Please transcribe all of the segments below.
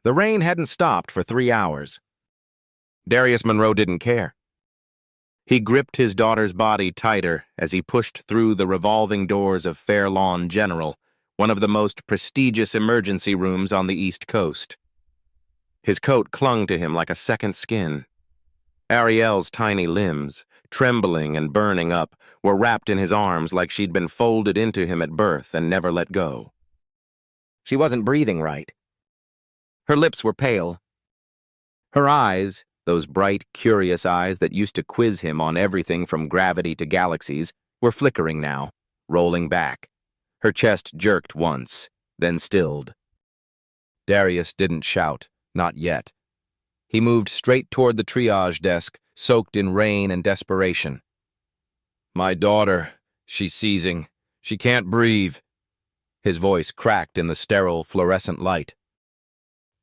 The rain hadn't stopped for 3 hours. Darius Monroe didn't care. He gripped his daughter's body tighter as he pushed through the revolving doors of Fairlawn General, one of the most prestigious emergency rooms on the East Coast. His coat clung to him like a second skin. Ariel's tiny limbs, trembling and burning up, were wrapped in his arms like she'd been folded into him at birth and never let go. She wasn't breathing right. Her lips were pale. Her eyes, those bright, curious eyes that used to quiz him on everything from gravity to galaxies, were flickering now, rolling back. Her chest jerked once, then stilled. Darius didn't shout, not yet. He moved straight toward the triage desk, soaked in rain and desperation. "My daughter, she's seizing. She can't breathe." His voice cracked in the sterile, fluorescent light.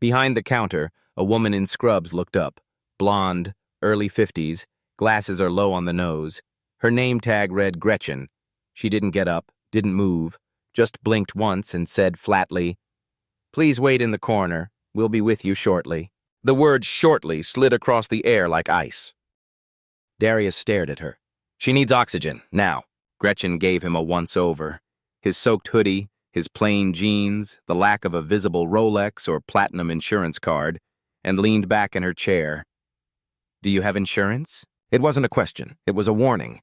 Behind the counter, a woman in scrubs looked up. Blonde, early 50s, glasses are low on the nose. Her name tag read Gretchen. She didn't get up, didn't move, just blinked once and said flatly, "Please wait in the corner. We'll be with you shortly." The word shortly slid across the air like ice. Darius stared at her. "She needs oxygen, now." Gretchen gave him a once-over. His soaked hoodie, his plain jeans, the lack of a visible Rolex or platinum insurance card, and leaned back in her chair. "Do you have insurance?" It wasn't a question, it was a warning.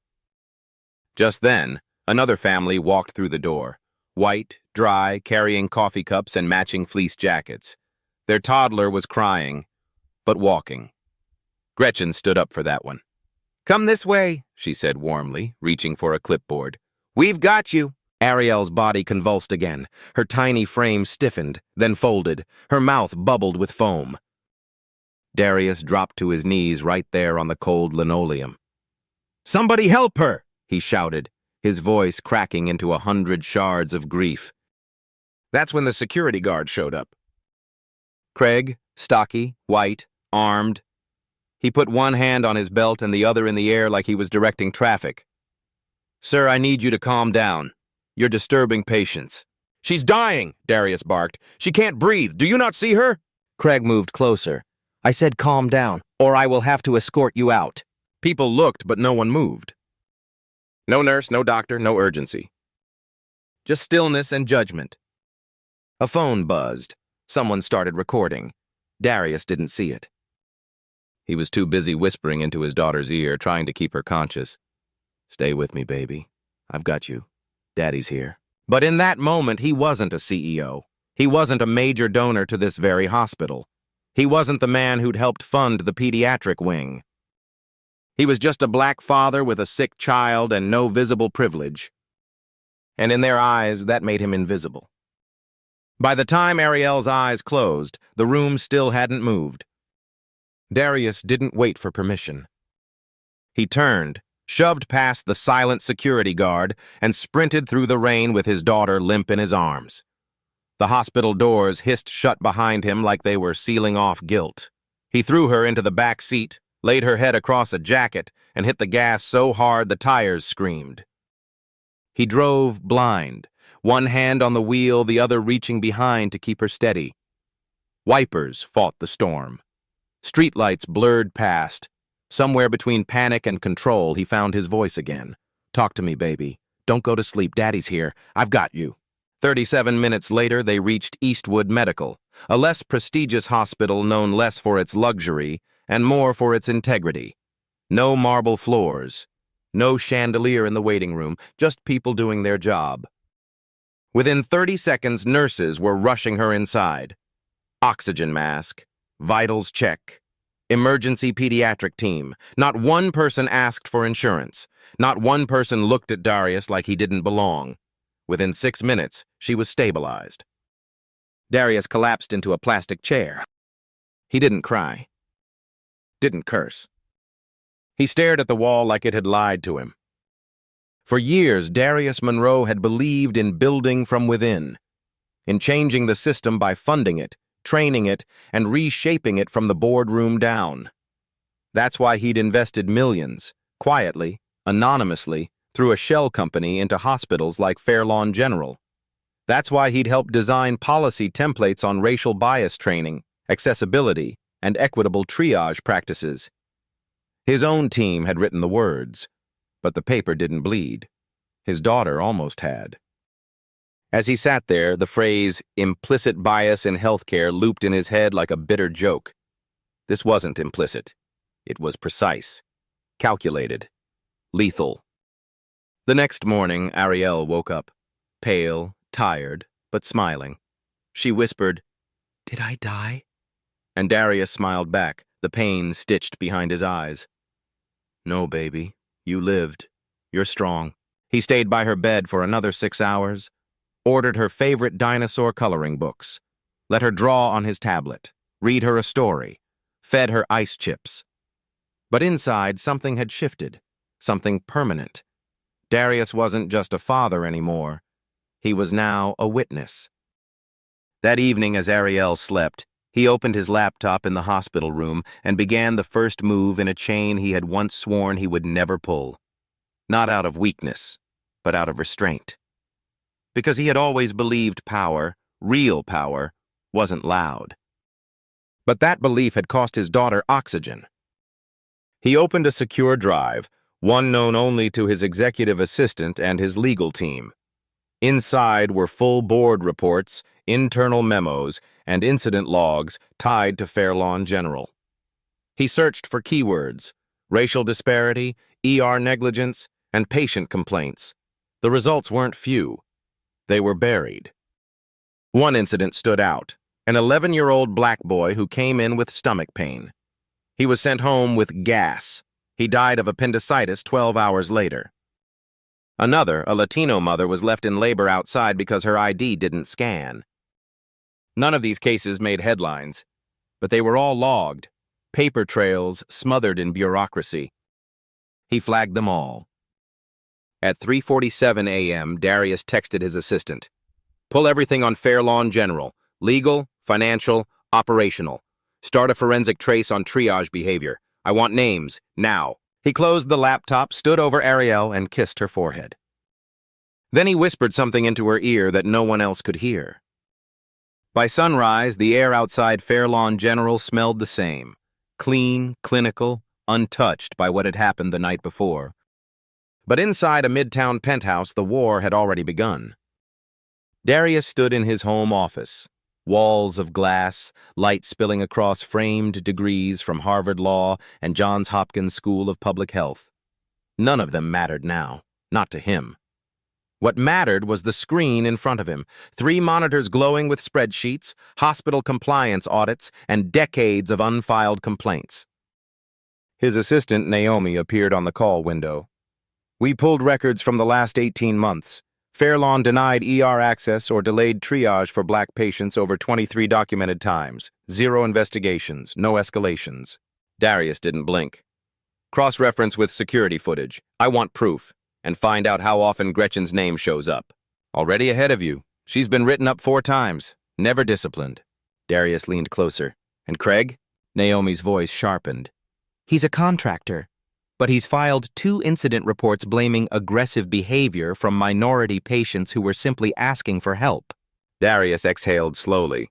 Just then, another family walked through the door, white, dry, carrying coffee cups and matching fleece jackets. Their toddler was crying, but walking. Gretchen stood up for that one. "Come this way," she said warmly, reaching for a clipboard. "We've got you." Ariel's body convulsed again. Her tiny frame stiffened, then folded. Her mouth bubbled with foam. Darius dropped to his knees right there on the cold linoleum. "Somebody help her!" he shouted, his voice cracking into 100 shards of grief. That's when the security guard showed up. Craig, stocky, white, armed. He put one hand on his belt and the other in the air like he was directing traffic. "Sir, I need you to calm down. You're disturbing patients." "She's dying," Darius barked. "She can't breathe. Do you not see her?" Craig moved closer. "I said calm down, or I will have to escort you out." People looked, but no one moved. No nurse, no doctor, no urgency. Just stillness and judgment. A phone buzzed. Someone started recording. Darius didn't see it. He was too busy whispering into his daughter's ear, trying to keep her conscious. "Stay with me, baby. I've got you. Daddy's here." But in that moment, he wasn't a CEO. He wasn't a major donor to this very hospital. He wasn't the man who'd helped fund the pediatric wing. He was just a black father with a sick child and no visible privilege. And in their eyes, that made him invisible. By the time Ariel's eyes closed, the room still hadn't moved. Darius didn't wait for permission. He turned, shoved past the silent security guard, and sprinted through the rain with his daughter limp in his arms. The hospital doors hissed shut behind him like they were sealing off guilt. He threw her into the back seat, laid her head across a jacket, and hit the gas so hard the tires screamed. He drove blind, one hand on the wheel, the other reaching behind to keep her steady. Wipers fought the storm. Streetlights blurred past. Somewhere between panic and control, he found his voice again. "Talk to me, baby. Don't go to sleep. Daddy's here. I've got you." 37 minutes later, they reached Eastwood Medical, a less prestigious hospital known less for its luxury and more for its integrity. No marble floors, no chandelier in the waiting room, just people doing their job. Within 30 seconds, nurses were rushing her inside. Oxygen mask, vitals check, emergency pediatric team. Not one person asked for insurance. Not one person looked at Darius like he didn't belong. Within 6 minutes, she was stabilized. Darius collapsed into a plastic chair. He didn't cry. Didn't curse. He stared at the wall like it had lied to him. For years, Darius Monroe had believed in building from within, in changing the system by funding it, training it, and reshaping it from the boardroom down. That's why he'd invested millions, quietly, anonymously, through a shell company into hospitals like Fairlawn General. That's why he'd helped design policy templates on racial bias training accessibility, and equitable triage practices. His own team had written the words, but the paper didn't bleed. His daughter almost had. As he sat there, the phrase implicit bias in healthcare looped in his head like a bitter joke. This wasn't implicit. It was precise, calculated, lethal. The next morning, Ariel woke up, pale, tired, but smiling. She whispered, "Did I die?" And Darius smiled back, the pain stitched behind his eyes. "No, baby. You lived. You're strong." He stayed by her bed for another 6 hours, ordered her favorite dinosaur coloring books, let her draw on his tablet, read her a story, fed her ice chips. But inside, something had shifted, something permanent. Darius wasn't just a father anymore. He was now a witness. That evening, as Ariel slept, he opened his laptop in the hospital room and began the first move in a chain he had once sworn he would never pull. Not out of weakness, but out of restraint. Because he had always believed power, real power, wasn't loud. But that belief had cost his daughter oxygen. He opened a secure drive, one known only to his executive assistant and his legal team. Inside were full board reports, internal memos, and incident logs tied to Fairlawn General. He searched for keywords: racial disparity, ER negligence, and patient complaints. The results weren't few. They were buried. One incident stood out: an 11-year-old black boy who came in with stomach pain. He was sent home with gas. He died of appendicitis 12 hours later. Another, a Latino mother, was left in labor outside because her ID didn't scan. None of these cases made headlines, but they were all logged, paper trails smothered in bureaucracy. He flagged them all. At 3:47 a.m., Darius texted his assistant, "Pull everything on Fairlawn General, legal, financial, operational. Start a forensic trace on triage behavior. I want names, now." He closed the laptop, stood over Ariel, and kissed her forehead. Then he whispered something into her ear that no one else could hear. By sunrise, the air outside Fairlawn General smelled the same: clean, clinical, untouched by what had happened the night before. But inside a midtown penthouse, the war had already begun. Darius stood in his home office. Walls of glass, light spilling across framed degrees from Harvard Law and Johns Hopkins School of Public Health. None of them mattered now, not to him. What mattered was the screen in front of him, 3 monitors glowing with spreadsheets, hospital compliance audits, and decades of unfiled complaints. His assistant, Naomi, appeared on the call window. "We pulled records from the last 18 months. Fairlawn denied ER access or delayed triage for black patients over 23 documented times. 0 investigations, no escalations." Darius didn't blink. "Cross-reference with security footage. I want proof. And find out how often Gretchen's name shows up." "Already ahead of you. She's been written up 4 times. Never disciplined." Darius leaned closer. "And Craig?" Naomi's voice sharpened. "He's a contractor. But he's filed 2 incident reports blaming aggressive behavior from minority patients who were simply asking for help." Darius exhaled slowly.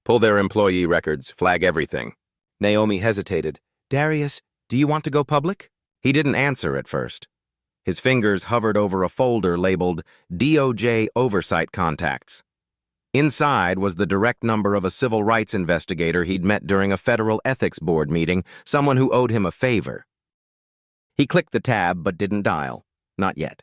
"Pull their employee records, flag everything." Naomi hesitated. "Darius, do you want to go public?" He didn't answer at first. His fingers hovered over a folder labeled DOJ Oversight Contacts. Inside was the direct number of a civil rights investigator he'd met during a federal ethics board meeting, someone who owed him a favor. He clicked the tab but didn't dial. Not yet.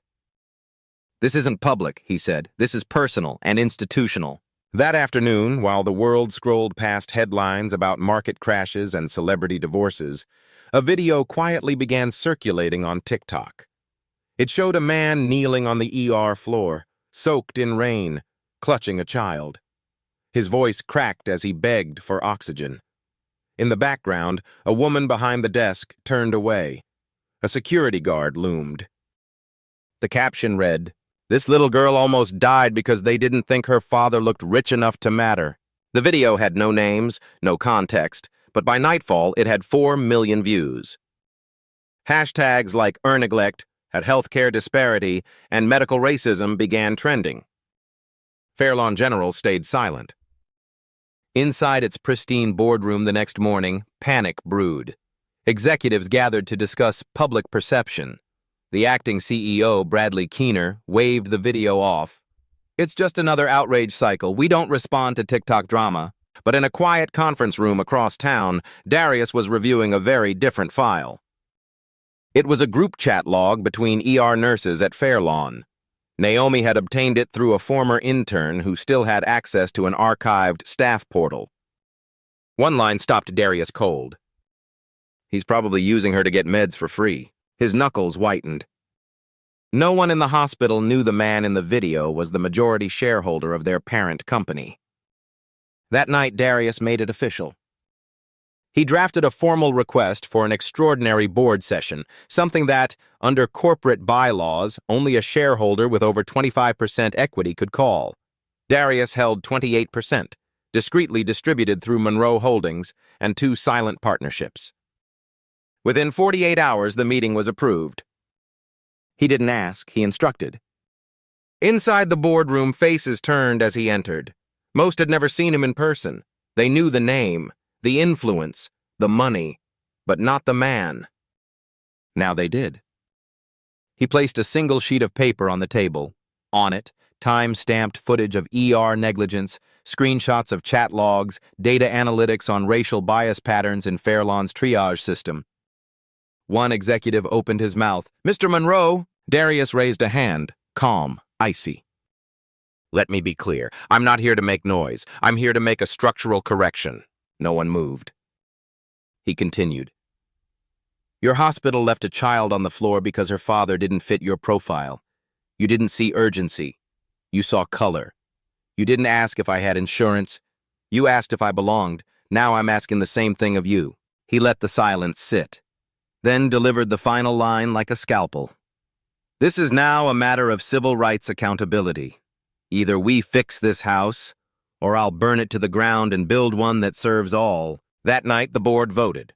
"This isn't public," he said. "This is personal and institutional." That afternoon, while the world scrolled past headlines about market crashes and celebrity divorces, a video quietly began circulating on TikTok. It showed a man kneeling on the ER floor, soaked in rain, clutching a child. His voice cracked as he begged for oxygen. In the background, a woman behind the desk turned away. A security guard loomed. The caption read, "This little girl almost died because they didn't think her father looked rich enough to matter." The video had no names, no context, but by nightfall it had 4 million views. Hashtags like neglect, had healthcare disparity, and medical racism began trending. Fairlawn General stayed silent. Inside its pristine boardroom the next morning, panic brewed. Executives gathered to discuss public perception. The acting CEO, Bradley Keener, waved the video off. "It's just another outrage cycle. We don't respond to TikTok drama." But in a quiet conference room across town, Darius was reviewing a very different file. It was a group chat log between ER nurses at Fairlawn. Naomi had obtained it through a former intern who still had access to an archived staff portal. One line stopped Darius cold. He's probably using her to get meds for free. His knuckles whitened. No one in the hospital knew the man in the video was the majority shareholder of their parent company. That night, Darius made it official. He drafted a formal request for an extraordinary board session, something that, under corporate bylaws, only a shareholder with over 25% equity could call. Darius held 28%, discreetly distributed through Monroe Holdings and 2 silent partnerships. Within 48 hours, the meeting was approved. He didn't ask, he instructed. Inside the boardroom, faces turned as he entered. Most had never seen him in person. They knew the name, the influence, the money, but not the man. Now they did. He placed a single sheet of paper on the table. On it, time-stamped footage of ER negligence, screenshots of chat logs, data analytics on racial bias patterns in Fairlawn's triage system. One executive opened his mouth. "Mr. Monroe!" Darius raised a hand, calm, icy. "Let me be clear. I'm not here to make noise. I'm here to make a structural correction." No one moved. He continued. "Your hospital left a child on the floor because her father didn't fit your profile. You didn't see urgency. You saw color. You didn't ask if I had insurance. You asked if I belonged. Now I'm asking the same thing of you." He let the silence sit, then delivered the final line like a scalpel. "This is now a matter of civil rights accountability. Either we fix this house, or I'll burn it to the ground and build one that serves all." That night, the board voted.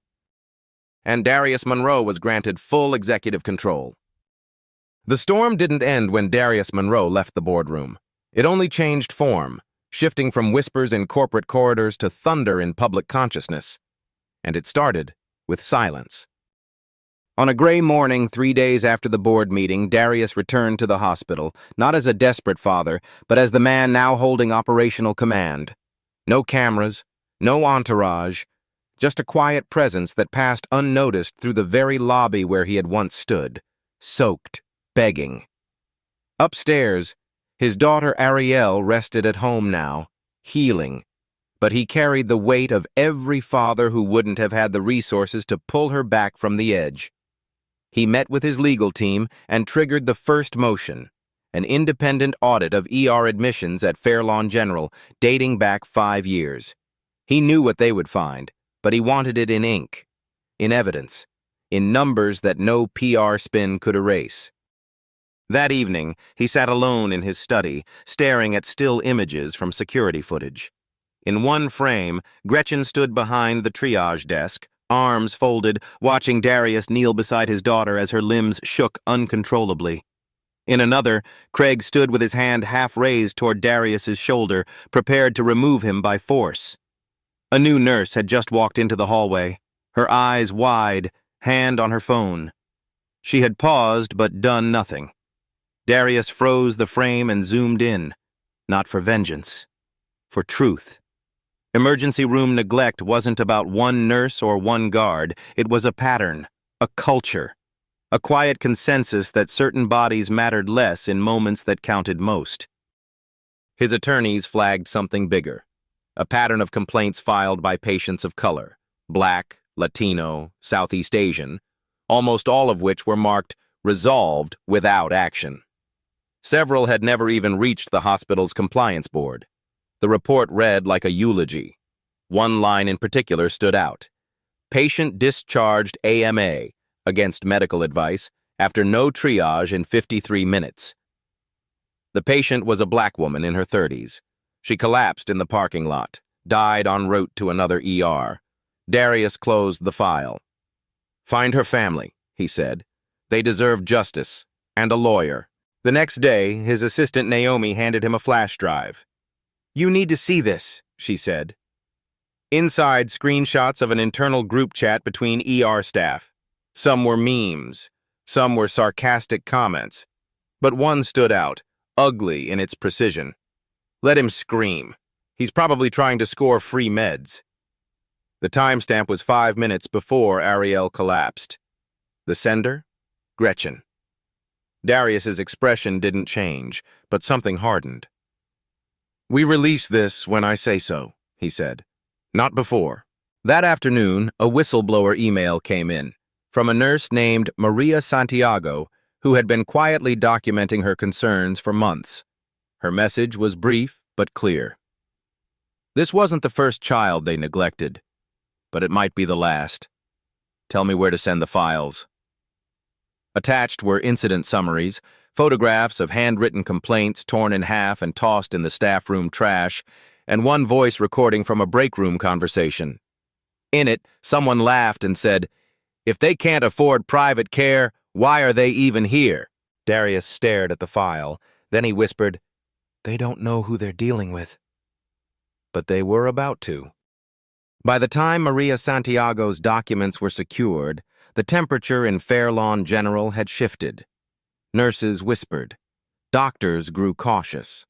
And Darius Monroe was granted full executive control. The storm didn't end when Darius Monroe left the boardroom. It only changed form, shifting from whispers in corporate corridors to thunder in public consciousness. And it started with silence. On a gray morning 3 days after the board meeting, Darius returned to the hospital, not as a desperate father, but as the man now holding operational command. No cameras, no entourage, just a quiet presence that passed unnoticed through the very lobby where he had once stood, soaked, begging. Upstairs, his daughter Ariel rested at home now, healing, but he carried the weight of every father who wouldn't have had the resources to pull her back from the edge. He met with his legal team and triggered the first motion, an independent audit of ER admissions at Fairlawn General, dating back 5 years. He knew what they would find, but he wanted it in ink, in evidence, in numbers that no PR spin could erase. That evening, he sat alone in his study, staring at still images from security footage. In one frame, Gretchen stood behind the triage desk, arms folded, watching Darius kneel beside his daughter as her limbs shook uncontrollably. In another, Craig stood with his hand half raised toward Darius's shoulder, prepared to remove him by force. A new nurse had just walked into the hallway, her eyes wide, hand on her phone. She had paused but done nothing. Darius froze the frame and zoomed in, not for vengeance, for truth. Emergency room neglect wasn't about one nurse or one guard. It was a pattern, a culture, a quiet consensus that certain bodies mattered less in moments that counted most. His attorneys flagged something bigger, a pattern of complaints filed by patients of color, Black, Latino, Southeast Asian, almost all of which were marked resolved without action. Several had never even reached the hospital's compliance board. The report read like a eulogy. One line in particular stood out. Patient discharged AMA against medical advice after no triage in 53 minutes. The patient was a Black woman in her 30s. She collapsed in the parking lot, died en route to another ER. Darius closed the file. "Find her family," he said. "They deserve justice, and a lawyer." The next day, his assistant Naomi handed him a flash drive. "You need to see this," she said. Inside, screenshots of an internal group chat between ER staff. Some were memes, some were sarcastic comments, but one stood out, ugly in its precision. Let him scream. He's probably trying to score free meds. The timestamp was 5 minutes before Ariel collapsed. The sender? Gretchen. Darius's expression didn't change, but something hardened. "We release this when I say so," he said. "Not before." That afternoon, a whistleblower email came in from a nurse named Maria Santiago, who had been quietly documenting her concerns for months. Her message was brief but clear. This wasn't the first child they neglected, but it might be the last. Tell me where to send the files. Attached were incident summaries, photographs of handwritten complaints torn in half and tossed in the staff room trash, and one voice recording from a break room conversation. In it, someone laughed and said, "If they can't afford private care, why are they even here?" Darius stared at the file. Then he whispered, "They don't know who they're dealing with." But they were about to. By the time Maria Santiago's documents were secured, the temperature in Fairlawn General had shifted. Nurses whispered. Doctors grew cautious.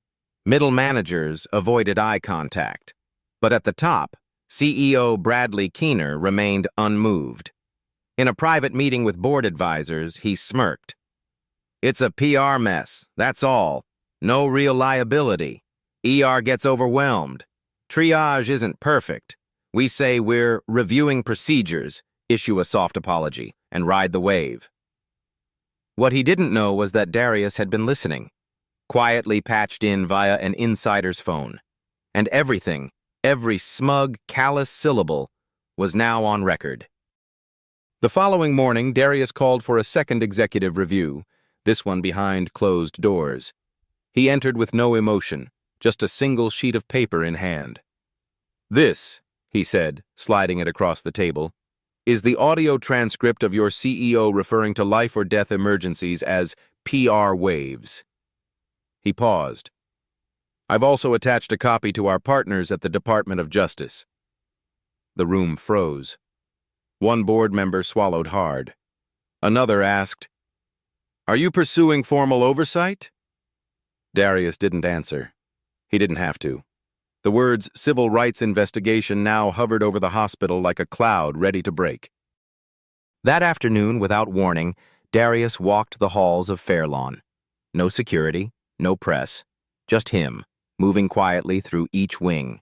Middle managers avoided eye contact. But at the top, CEO Bradley Keener remained unmoved. In a private meeting with board advisors, he smirked. "It's a PR mess, that's all. No real liability. ER gets overwhelmed. Triage isn't perfect. We say we're reviewing procedures, issue a soft apology, and ride the wave." What he didn't know was that Darius had been listening, quietly patched in via an insider's phone. And everything, every smug, callous syllable, was now on record. The following morning, Darius called for a second executive review, this one behind closed doors. He entered with no emotion, just a single sheet of paper in hand. "This," he said, sliding it across the table, "is the audio transcript of your CEO referring to life or death emergencies as PR waves." He paused. "I've also attached a copy to our partners at the Department of Justice." The room froze. One board member swallowed hard. Another asked, "Are you pursuing formal oversight?" Darius didn't answer. He didn't have to. The words civil rights investigation now hovered over the hospital like a cloud ready to break. That afternoon, without warning, Darius walked the halls of Fairlawn. No security, no press, just him, moving quietly through each wing.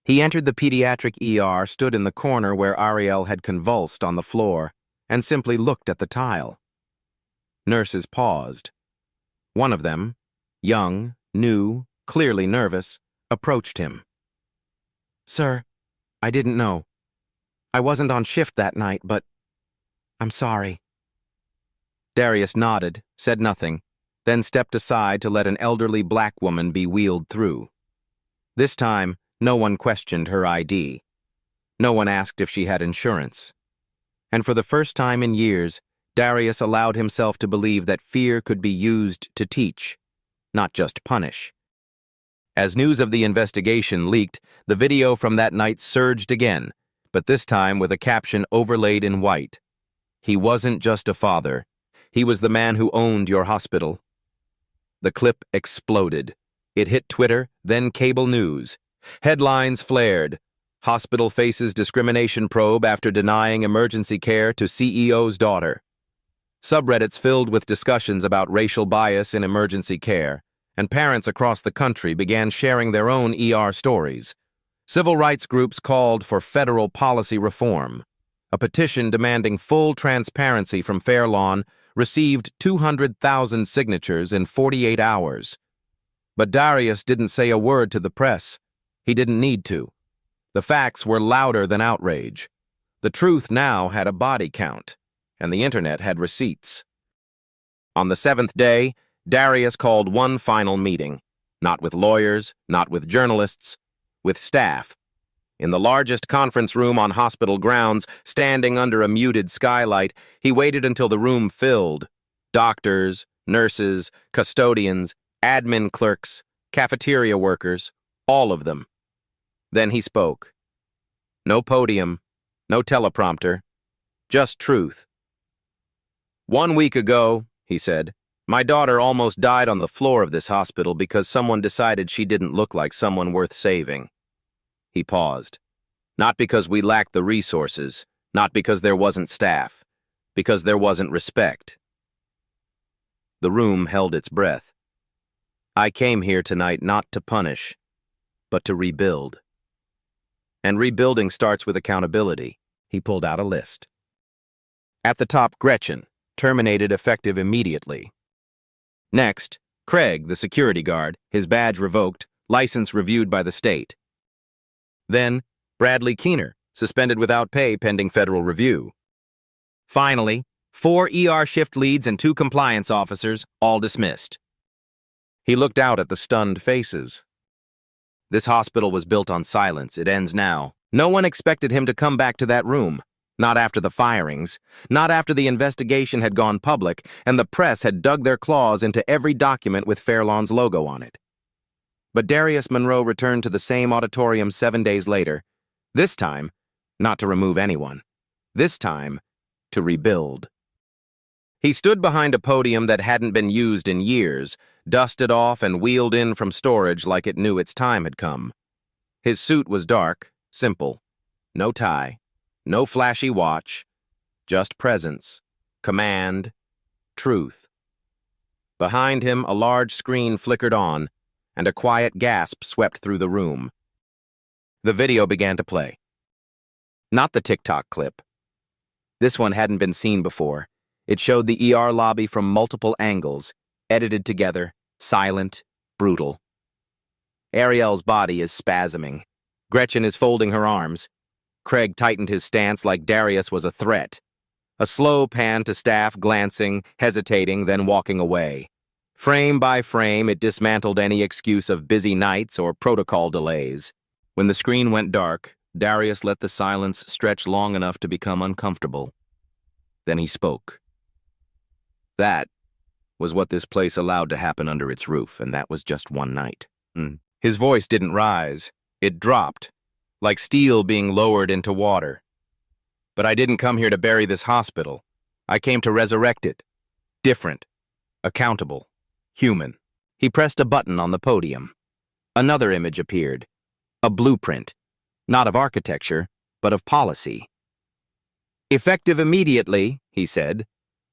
He entered the pediatric ER, stood in the corner where Ariel had convulsed on the floor, and simply looked at the tile. Nurses paused. One of them, young, new, clearly nervous, approached him. "Sir, I didn't know. I wasn't on shift that night, but I'm sorry." Darius nodded, said nothing, then stepped aside to let an elderly black woman be wheeled through. This time, no one questioned her ID. No one asked if she had insurance. And for the first time in years, Darius allowed himself to believe that fear could be used to teach, not just punish. As news of the investigation leaked, the video from that night surged again, but this time with a caption overlaid in white. "He wasn't just a father. He was the man who owned your hospital." The clip exploded. It hit Twitter, then cable news. Headlines flared. "Hospital faces discrimination probe after denying emergency care to CEO's daughter." Subreddits filled with discussions about racial bias in emergency care, and parents across the country began sharing their own ER stories. Civil rights groups called for federal policy reform. A petition demanding full transparency from Fairlawn received 200,000 signatures in 48 hours. But Darius didn't say a word to the press. He didn't need to. The facts were louder than outrage. The truth now had a body count, and the internet had receipts. On the 7th day, Darius called one final meeting, not with lawyers, not with journalists, with staff. In the largest conference room on hospital grounds, standing under a muted skylight, he waited until the room filled. Doctors, nurses, custodians, admin clerks, cafeteria workers, all of them. Then he spoke. No podium, no teleprompter, just truth. 1 week ago, he said, my daughter almost died on the floor of this hospital because someone decided she didn't look like someone worth saving. He paused. Not because we lacked the resources, not because there wasn't staff, because there wasn't respect. The room held its breath. I came here tonight not to punish, but to rebuild. And rebuilding starts with accountability. He pulled out a list. At the top, Gretchen, terminated effective immediately. Next, Craig, the security guard, his badge revoked, license reviewed by the state. Then, Bradley Keener, suspended without pay pending federal review. Finally, 4 ER shift leads and 2 compliance officers, all dismissed. He looked out at the stunned faces. This hospital was built on silence. It ends now. No one expected him to come back to that room. Not after the firings, not after the investigation had gone public and the press had dug their claws into every document with Fairlawn's logo on it. But Darius Monroe returned to the same auditorium 7 days later, this time not to remove anyone, this time to rebuild. He stood behind a podium that hadn't been used in years, dusted off and wheeled in from storage like it knew its time had come. His suit was dark, simple, no tie, no flashy watch, just presence, command, truth. Behind him, a large screen flickered on, and a quiet gasp swept through the room. The video began to play. Not the TikTok clip. This one hadn't been seen before. It showed the ER lobby from multiple angles, edited together, silent, brutal. Ariel's body is spasming. Gretchen is folding her arms. Craig tightened his stance like Darius was a threat. A slow pan to staff glancing, hesitating, then walking away. Frame by frame, it dismantled any excuse of busy nights or protocol delays. When the screen went dark, Darius let the silence stretch long enough to become uncomfortable. Then he spoke. That was what this place allowed to happen under its roof, and that was just one night. His voice didn't rise. It dropped, like steel being lowered into water. But I didn't come here to bury this hospital. I came to resurrect it. Different. Accountable. Human. He pressed a button on the podium. Another image appeared. A blueprint. Not of architecture, but of policy. Effective immediately, he said,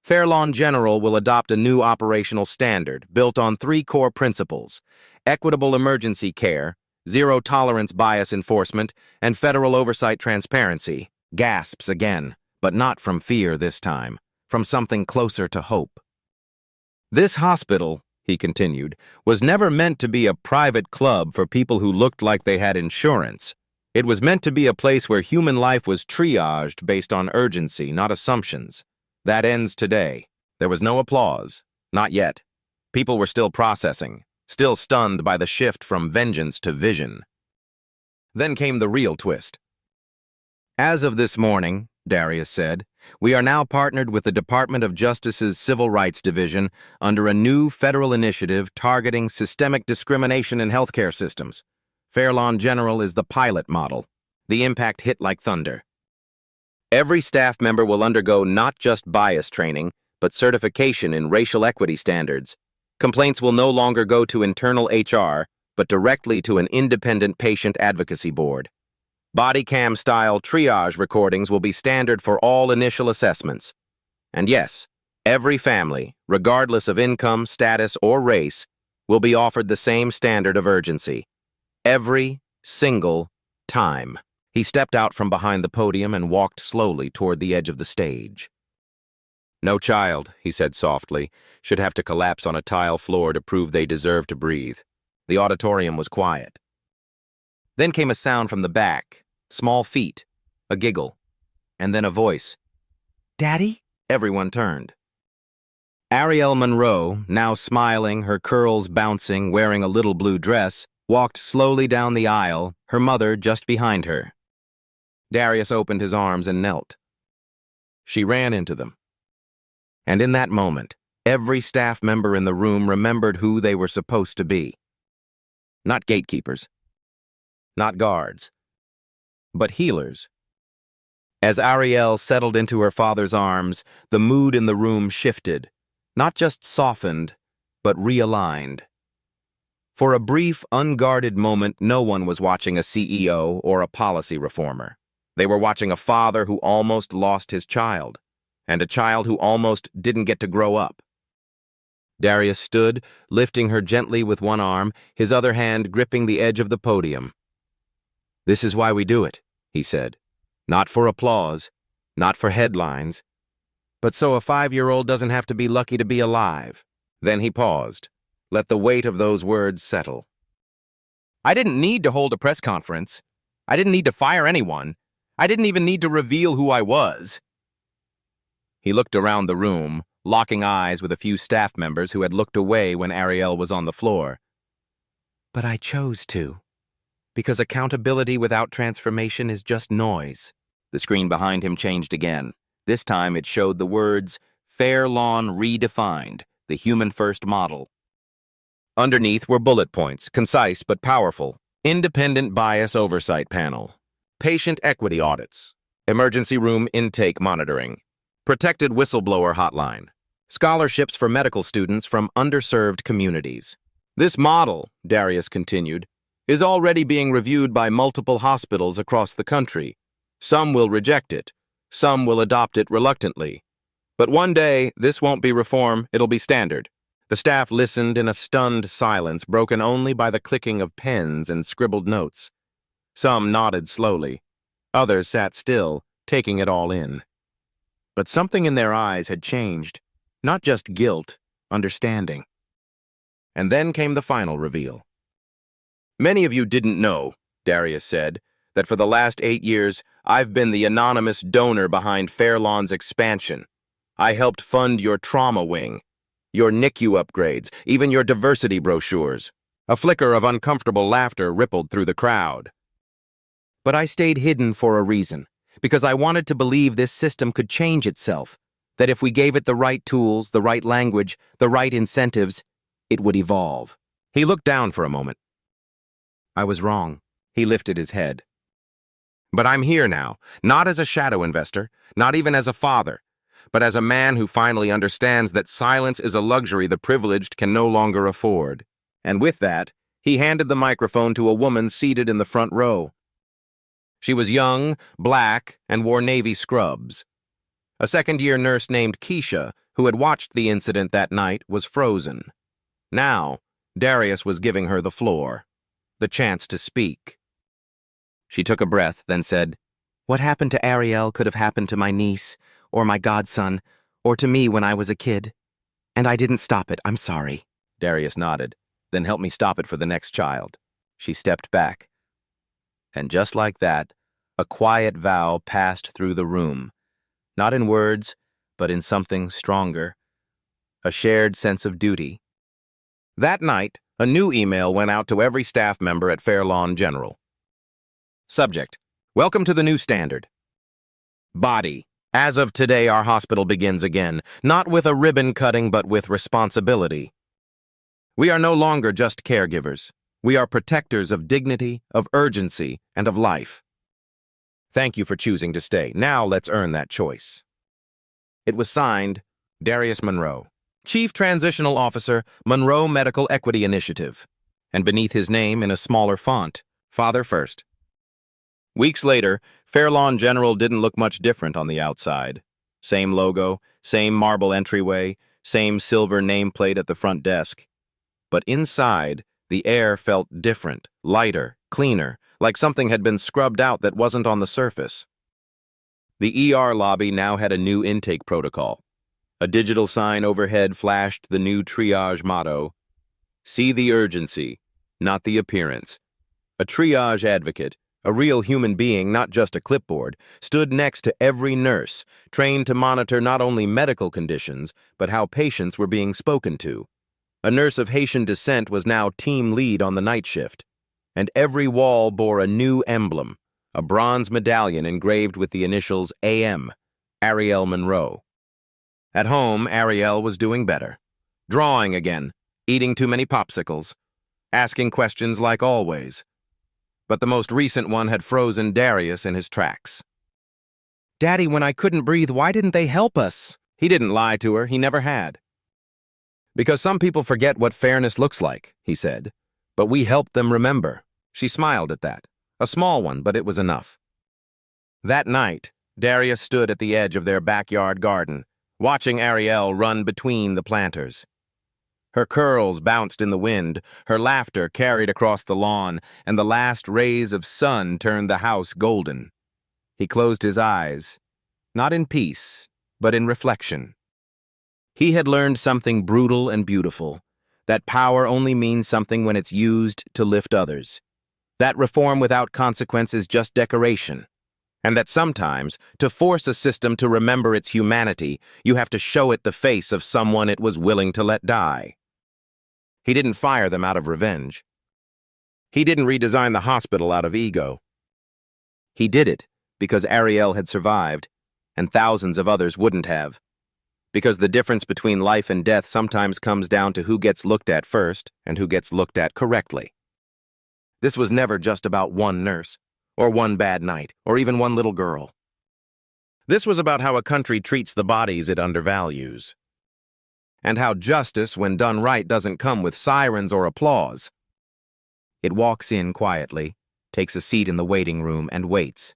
Fairlawn General will adopt a new operational standard built on 3 core principles: equitable emergency care, zero-tolerance bias enforcement, and federal oversight transparency. Gasps again, but not from fear this time, from something closer to hope. This hospital, he continued, was never meant to be a private club for people who looked like they had insurance. It was meant to be a place where human life was triaged based on urgency, not assumptions. That ends today. There was no applause. Not yet. People were still processing, still stunned by the shift from vengeance to vision. Then came the real twist. As of this morning, Darius said, we are now partnered with the Department of Justice's Civil Rights Division under a new federal initiative targeting systemic discrimination in healthcare systems. Fairlawn General is the pilot model. The impact hit like thunder. Every staff member will undergo not just bias training, but certification in racial equity standards. Complaints will no longer go to internal HR, but directly to an independent patient advocacy board. Body cam-style triage recordings will be standard for all initial assessments. And yes, every family, regardless of income, status, or race, will be offered the same standard of urgency. Every single time. He stepped out from behind the podium and walked slowly toward the edge of the stage. No child, he said softly, should have to collapse on a tile floor to prove they deserve to breathe. The auditorium was quiet. Then came a sound from the back, small feet, a giggle, and then a voice. Daddy? Everyone turned. Ariel Monroe, now smiling, her curls bouncing, wearing a little blue dress, walked slowly down the aisle, her mother just behind her. Darius opened his arms and knelt. She ran into them. And in that moment, every staff member in the room remembered who they were supposed to be. Not gatekeepers. Not guards. but healers. As Ariel settled into her father's arms, the mood in the room shifted, not just softened, but realigned. For a brief, unguarded moment, no one was watching a CEO or a policy reformer. They were watching a father who almost lost his child, and a child who almost didn't get to grow up. Darius stood, lifting her gently with one arm, his other hand gripping the edge of the podium. "This is why we do it," he said. "Not for applause, not for headlines, but so a 5-year-old doesn't have to be lucky to be alive." Then he paused. Let the weight of those words settle. "I didn't need to hold a press conference. I didn't need to fire anyone. I didn't even need to reveal who I was." He looked around the room, locking eyes with a few staff members who had looked away when Ariel was on the floor. "But I chose to. Because accountability without transformation is just noise." The screen behind him changed again. This time it showed the words, "Fair Lawn Redefined, the Human-First Model." Underneath were bullet points, concise but powerful. Independent Bias Oversight Panel. Patient Equity Audits. Emergency Room Intake Monitoring. Protected Whistleblower Hotline. Scholarships for medical students from underserved communities. "This model," Darius continued, "is already being reviewed by multiple hospitals across the country. Some will reject it. Some will adopt it reluctantly. But one day, this won't be reform, it'll be standard." The staff listened in a stunned silence, broken only by the clicking of pens and scribbled notes. Some nodded slowly. Others sat still, taking it all in. But something in their eyes had changed. Not just guilt, understanding. And then came the final reveal. "Many of you didn't know," Darius said, "that for the last 8 years, I've been the anonymous donor behind Fairlawn's expansion. I helped fund your trauma wing, your NICU upgrades, even your diversity brochures." A flicker of uncomfortable laughter rippled through the crowd. "But I stayed hidden for a reason, because I wanted to believe this system could change itself, that if we gave it the right tools, the right language, the right incentives, it would evolve." He looked down for a moment. "I was wrong." He lifted his head. "But I'm here now, not as a shadow investor, not even as a father, but as a man who finally understands that silence is a luxury the privileged can no longer afford." And with that, he handed the microphone to a woman seated in the front row. She was young, black, and wore navy scrubs. A second-year nurse named Keisha, who had watched the incident that night, was frozen. Now, Darius was giving her the floor, the chance to speak. She took a breath, then said, "What happened to Ariel could have happened to my niece, or my godson, or to me when I was a kid. And I didn't stop it, I'm sorry." Darius nodded. "Then help me stop it for the next child." She stepped back. And just like that, a quiet vow passed through the room. Not in words, but in something stronger. A shared sense of duty. That night, a new email went out to every staff member at Fairlawn General. Subject: Welcome to the new standard. Body: As of today, our hospital begins again, not with a ribbon cutting, but with responsibility. We are no longer just caregivers. We are protectors of dignity, of urgency, and of life. Thank you for choosing to stay. Now let's earn that choice. It was signed, Darius Monroe, Chief Transitional Officer, Monroe Medical Equity Initiative, and beneath his name in a smaller font, Father First. Weeks later, Fairlawn General didn't look much different on the outside. Same logo, same marble entryway, same silver nameplate at the front desk. But inside, the air felt different, lighter, cleaner, like something had been scrubbed out that wasn't on the surface. The ER lobby now had a new intake protocol. A digital sign overhead flashed the new triage motto, "See the urgency, not the appearance." A triage advocate, a real human being, not just a clipboard, stood next to every nurse, trained to monitor not only medical conditions, but how patients were being spoken to. A nurse of Haitian descent was now team lead on the night shift, and every wall bore a new emblem, a bronze medallion engraved with the initials AM, Ariel Monroe. At home, Ariel was doing better. Drawing again, eating too many popsicles, asking questions like always. but the most recent one had frozen Darius in his tracks. "Daddy, when I couldn't breathe, why didn't they help us?" He didn't lie to her, he never had. "Because some people forget what fairness looks like," he said, "but we helped them remember." She smiled at that. A small one, but it was enough. That night, Darius stood at the edge of their backyard garden, watching Ariel run between the planters. Her curls bounced in the wind, her laughter carried across the lawn, and the last rays of sun turned the house golden. He closed his eyes, not in peace, but in reflection. He had learned something brutal and beautiful, that power only means something when it's used to lift others, that reform without consequence is just decoration, and that sometimes, to force a system to remember its humanity, you have to show it the face of someone it was willing to let die. He didn't fire them out of revenge. He didn't redesign the hospital out of ego. He did it because Ariel had survived, and thousands of others wouldn't have. Because the difference between life and death sometimes comes down to who gets looked at first and who gets looked at correctly. This was never just about one nurse, or one bad night, or even one little girl. This was about how a country treats the bodies it undervalues. And how justice, when done right, doesn't come with sirens or applause. It walks in quietly, takes a seat in the waiting room, and waits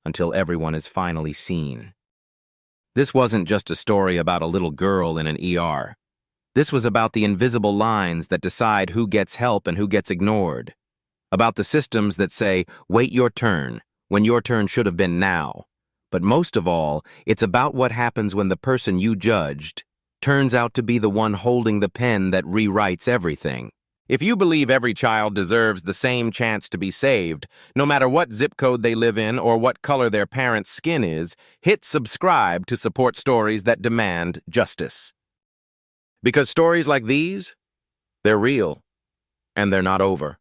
until everyone is finally seen. This wasn't just a story about a little girl in an ER. This was about the invisible lines that decide who gets help and who gets ignored. About the systems that say, wait your turn, when your turn should have been now. But most of all, it's about what happens when the person you judged turns out to be the one holding the pen that rewrites everything. If you believe every child deserves the same chance to be saved, no matter what zip code they live in or what color their parents' skin is, hit subscribe to support stories that demand justice. Because stories like these, they're real, and they're not over.